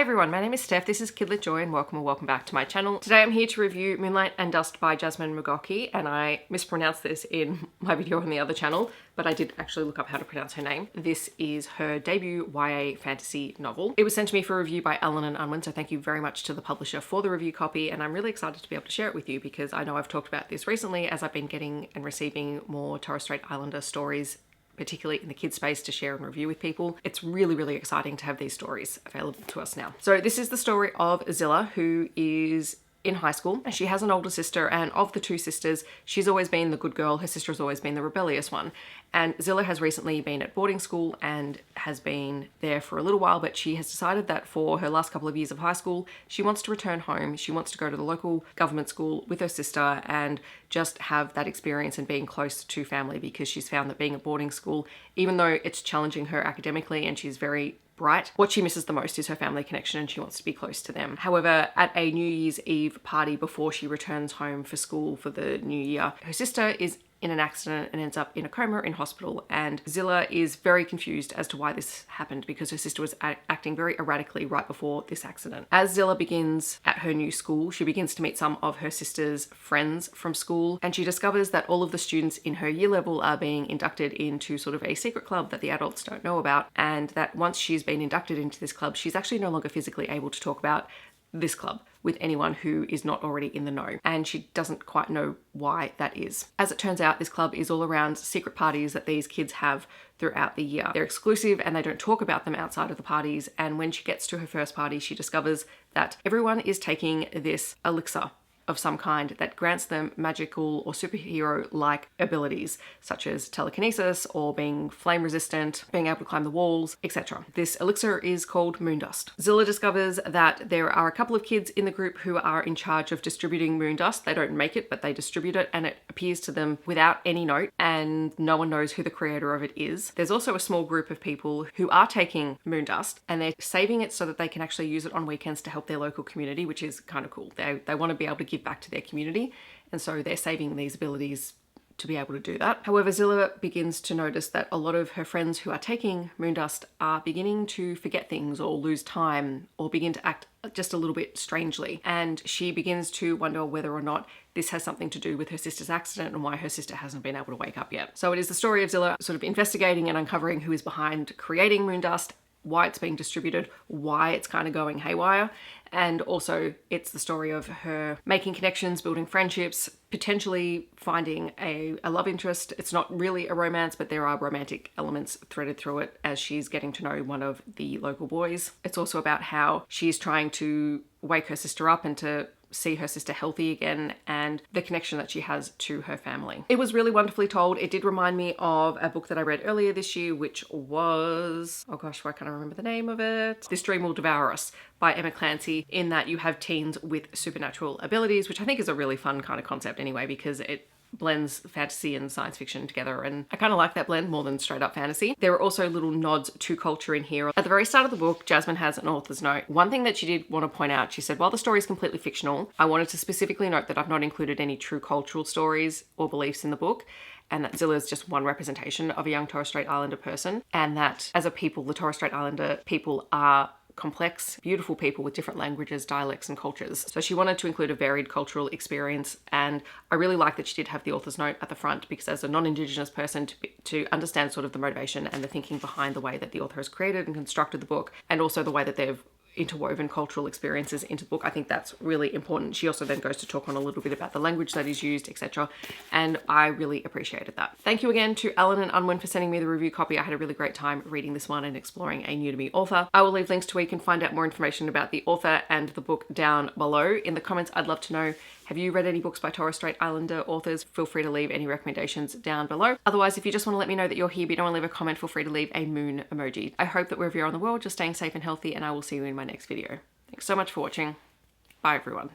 everyone, my name is Steph, this is Kidlit Joy and welcome back to my channel. Today I'm here to review Moonlight and Dust by Jasmin McGaughey, and I mispronounced this in my video on the other channel, but I did actually look up how to pronounce her name. This is her debut YA fantasy novel. It was sent to me for review by Allen & Unwin, so thank you very much to the publisher for the review copy, and I'm really excited to be able to share it with you because I know I've talked about this recently as I've been getting and receiving more Torres Strait Islander stories, particularly in the kids space, to share and review with people. It's really exciting to have these stories available to us now. So this is the story of Zillah, who is in high school. She has an older sister, and of the two sisters, she's always been the good girl. Her sister has always been the rebellious one. And Zillah has recently been at boarding school and has been there for a little while, but she has decided that for her last couple of years of high school, she wants to return home. She wants to go to the local government school with her sister and just have that experience and being close to family, because she's found that being at boarding school, even though it's challenging her academically and she's very bright, what she misses the most is her family connection, and she wants to be close to them. However, at a New Year's Eve party before she returns home for school for the new year, her sister is in an accident and ends up in a coma in hospital, and Zillah is very confused as to why this happened because her sister was acting very erratically right before this accident. As Zillah begins at her new school, she begins to meet some of her sister's friends from school, and she discovers that all of the students in her year level are being inducted into sort of a secret club that the adults don't know about, and that once she's been inducted into this club, she's actually no longer physically able to talk about this club with anyone who is not already in the know, and she doesn't quite know why that is. As it turns out, this club is all around secret parties that these kids have throughout the year. They're exclusive and they don't talk about them outside of the parties, and when she gets to her first party, she discovers that everyone is taking this elixir of some kind that grants them magical or superhero-like abilities, such as telekinesis or being flame resistant, being able to climb the walls, etc. This elixir is called moon dust. Zillah discovers that there are a couple of kids in the group who are in charge of distributing moon dust. They don't make it, but they distribute it, and it appears to them without any note, and no one knows who the creator of it is. There's also a small group of people who are taking moon dust, and they're saving it so that they can actually use it on weekends to help their local community, which is kind of cool. They want to be able to give back to their community, and so they're saving these abilities to be able to do that. However, Zillah begins to notice that a lot of her friends who are taking moon dust are beginning to forget things or lose time or begin to act just a little bit strangely, and she begins to wonder whether or not this has something to do with her sister's accident and why her sister hasn't been able to wake up yet. So it is the story of Zillah sort of investigating and uncovering who is behind creating moon dust, why it's being distributed, why it's kind of going haywire, and also it's the story of her making connections, building friendships, potentially finding a love interest. It's not really a romance, but there are romantic elements threaded through it as she's getting to know one of the local boys. It's also about how she's trying to wake her sister up and to see her sister healthy again, and the connection that she has to her family. It was really wonderfully told. It did remind me of a book that I read earlier this year, which was, oh gosh, why can't I remember the name of it? This Dream Will Devour Us by Emma Clancy, in that you have teens with supernatural abilities, which I think is a really fun kind of concept anyway, because it blends fantasy and science fiction together, and I kind of like that blend more than straight up fantasy. There are also little nods to culture in here. At the very start of the book, Jasmin has an author's note. One thing that she did want to point out, she said, while the story is completely fictional, I wanted to specifically note that I've not included any true cultural stories or beliefs in the book, and that Zillah is just one representation of a young Torres Strait Islander person, and that as a people, the Torres Strait Islander people are complex, beautiful people with different languages, dialects, and cultures. So she wanted to include a varied cultural experience, and I really like that she did have the author's note at the front, because as a non-Indigenous person, to understand sort of the motivation and the thinking behind the way that the author has created and constructed the book, and also the way that they've interwoven cultural experiences into the book, I think that's really important. She also then goes to talk on a little bit about the language that is used, etc. And I really appreciated that. Thank you again to Allen & Unwin for sending me the review copy. I had a really great time reading this one and exploring a new to me author. I will leave links to where you can find out more information about the author and the book down below. In the comments, I'd love to know, have you read any books by Torres Strait Islander authors? Feel free to leave any recommendations down below. Otherwise, if you just want to let me know that you're here but you don't want to leave a comment, feel free to leave a moon emoji. I hope that wherever you're in the world, you're staying safe and healthy, and I will see you in my next video. Thanks so much for watching. Bye everyone.